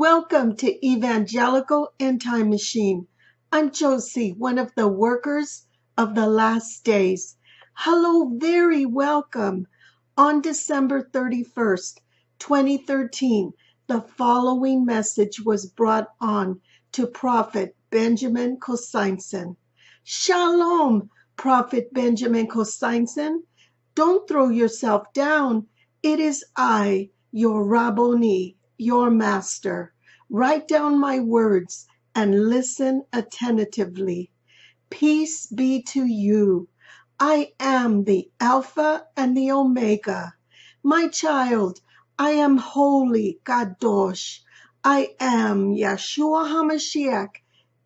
Welcome to Evangelical End Time Machine. I'm Josie, one of the workers of the last days. Hello, very welcome. On December 31st, 2013, the following message was brought on to Prophet Benjamin Koseinsen. Shalom, Prophet Benjamin Koseinsen. Don't throw yourself down. It is I, your Rabboni, your master. Write down my words and listen attentively. Peace be to you. I am the Alpha and the Omega. My child, I am holy, Kadosh. I am Yeshua HaMashiach,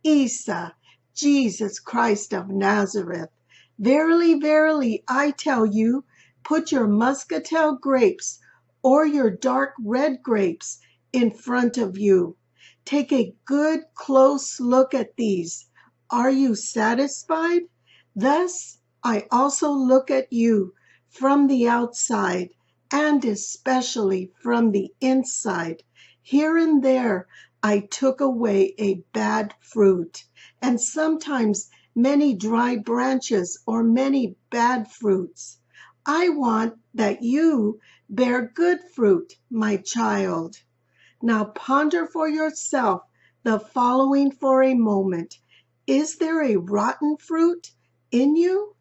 Isa, Jesus Christ of Nazareth. Verily, verily, I tell you, put your muscatel grapes or your dark red grapes in front of you. Take a good close look at these. Are you satisfied? Thus, I also look at you from the outside and especially from the inside. Here and there, I took away a bad fruit and sometimes many dry branches or many bad fruits. I want that you bear good fruit, my child. Now ponder for yourself the following for a moment. Is there a rotten fruit in you?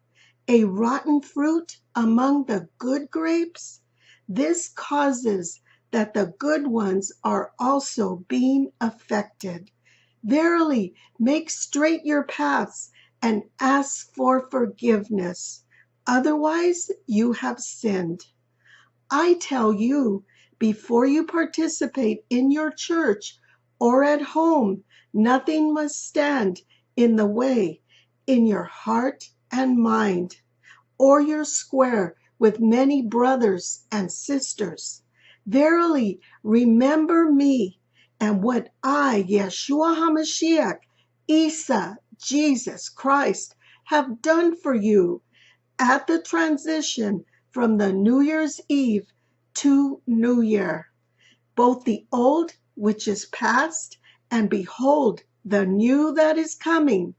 A rotten fruit among the good grapes? This causes that the good ones are also being affected. Verily, make straight your paths and ask for forgiveness. Otherwise, you have sinned. I tell you, before you participate in your church or at home, nothing must stand in the way in your heart and mind, or your square with many brothers and sisters. Verily, remember me and what I, Yeshua HaMashiach, Isa, Jesus Christ, have done for you at the transition from the New Year's Eve to New Year, both the old which is past, and behold, the new that is coming.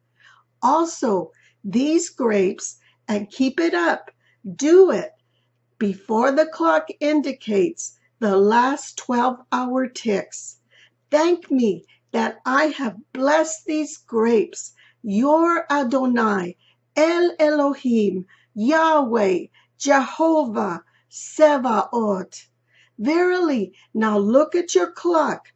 Also, these grapes, and keep it up, do it before the clock indicates the last 12-hour ticks. Thank me that I have blessed these grapes, your Adonai, El Elohim, Yahweh, Jehovah, Sevaot. Verily, now look at your clock.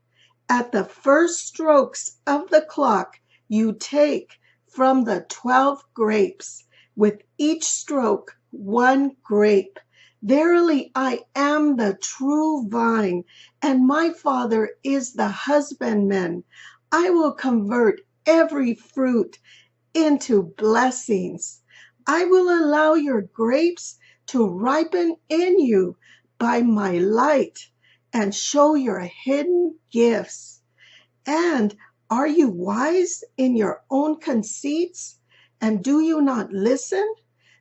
At the first strokes of the clock, you take from the 12 grapes, with each stroke 1 grape. Verily, I am the true vine, and my Father is the husbandman. I will convert every fruit into blessings. I will allow your grapes to ripen in you by my light and show your hidden gifts. And are you wise in your own conceits? And do you not listen?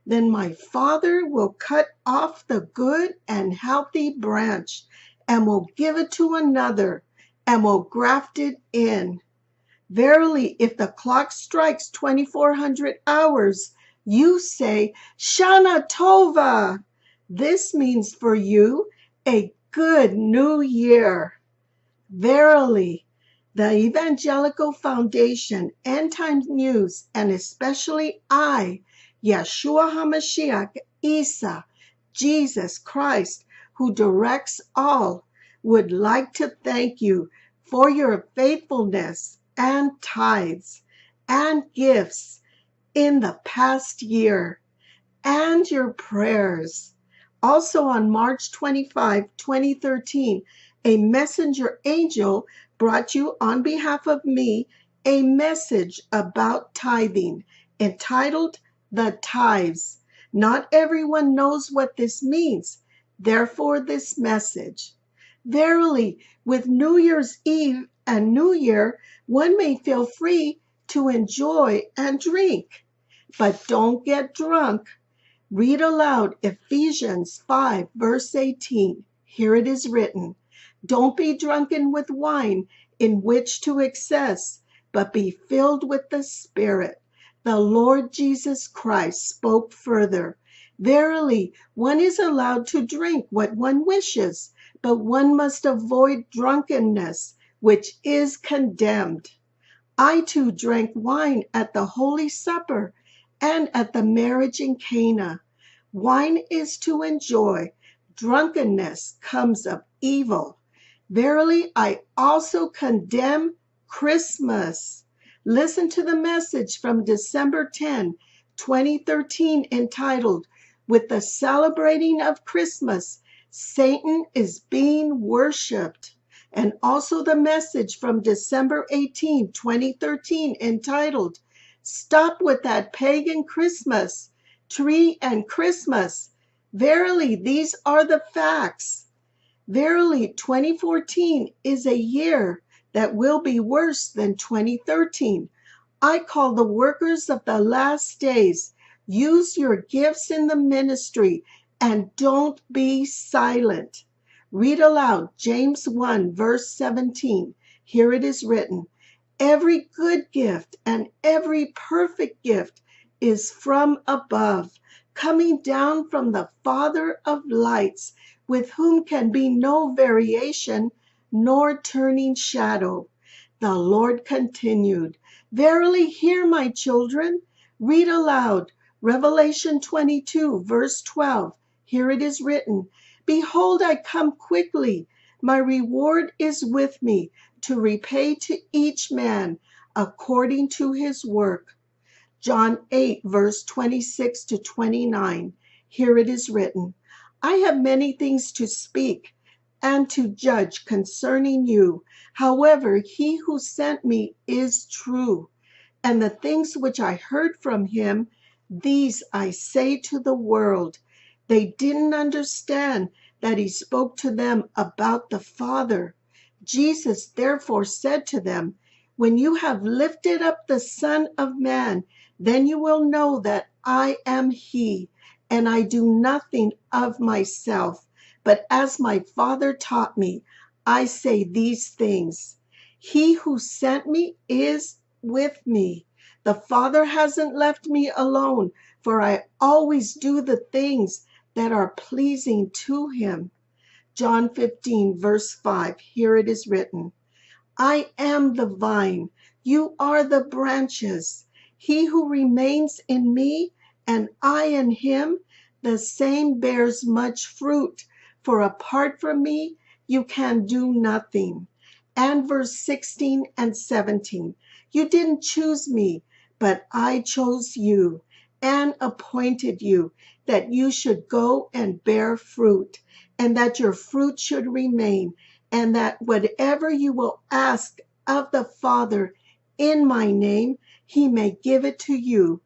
Then my Father will cut off the good and healthy branch and will give it to another and will graft it in. Verily, if the clock strikes 2400 hours, you say, Shana Tova. This means for you a good new year. Verily, the Evangelical Foundation, End Times News, and especially I, Yeshua HaMashiach, Isa, Jesus Christ, who directs all, would like to thank you for your faithfulness and tithes and gifts in the past year and your prayers. Also on March 25, 2013, a messenger angel brought you on behalf of me a message about tithing entitled The Tithes. Not everyone knows what this means, therefore this message. Verily, with New Year's Eve and New Year, one may feel free to enjoy and drink, but don't get drunk. Read aloud Ephesians 5, verse 18. Here it is written, don't be drunken with wine in which to excess, but be filled with the Spirit. The Lord Jesus Christ spoke further. Verily, one is allowed to drink what one wishes, but one must avoid drunkenness, which is condemned. I too drank wine at the Holy Supper and at the marriage in Cana. Wine is to enjoy, drunkenness comes of evil. Verily, I also condemn Christmas. Listen to the message from December 10, 2013, entitled, With the Celebrating of Christmas, Satan is Being Worshipped. And also the message from December 18, 2013, entitled, Stop with that pagan Christmas tree and Christmas. Verily, these are the facts. Verily, 2014 is a year that will be worse than 2013. I call the workers of the last days. Use your gifts in the ministry and don't be silent. Read aloud James 1, verse 17. Here it is written, Every good gift and every perfect gift is from above, coming down from the Father of lights, with whom can be no variation nor turning shadow. The Lord continued, Verily hear, my children. Read aloud Revelation 22, verse 12. Here it is written, Behold, I come quickly. My reward is with me to repay to each man according to his work. John 8, verse 26 to 29. Here it is written, I have many things to speak and to judge concerning you. However, he who sent me is true, and the things which I heard from him, these I say to the world. They didn't understand that he spoke to them about the Father. Jesus therefore said to them, When you have lifted up the Son of Man, then you will know that I am he, and I do nothing of myself, but as my Father taught me, I say these things. He who sent me is with me. The Father hasn't left me alone, for I always do the things that are pleasing to him. John 15, verse 5, here it is written, I am the vine, you are the branches. He who remains in me and I in him, the same bears much fruit, for apart from me, you can do nothing. And verse 16 and 17, you didn't choose me, but I chose you and appointed you that you should go and bear fruit, and that your fruit should remain, and that whatever you will ask of the Father in my name, he may give it to you.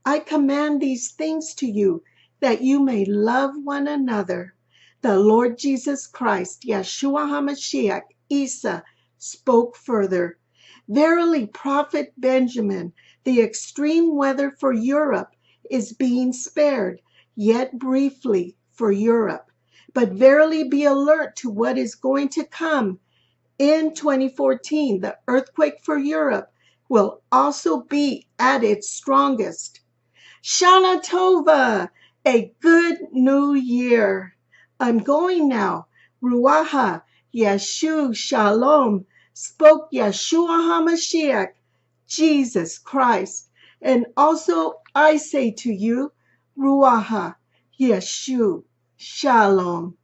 I command these things to you, that you may love one another. The Lord Jesus Christ, Yeshua HaMashiach, Isa, spoke further. Verily, Prophet Benjamin, the extreme weather for Europe is being spared, yet briefly for Europe. But verily be alert to what is going to come. In 2014, the earthquake for Europe will also be at its strongest. Shana Tova, a good new year. I'm going now. Ruaha, Yeshu Shalom, spoke Yeshua HaMashiach, Jesus Christ. And also I say to you, Ruaha, Yeshu Shalom.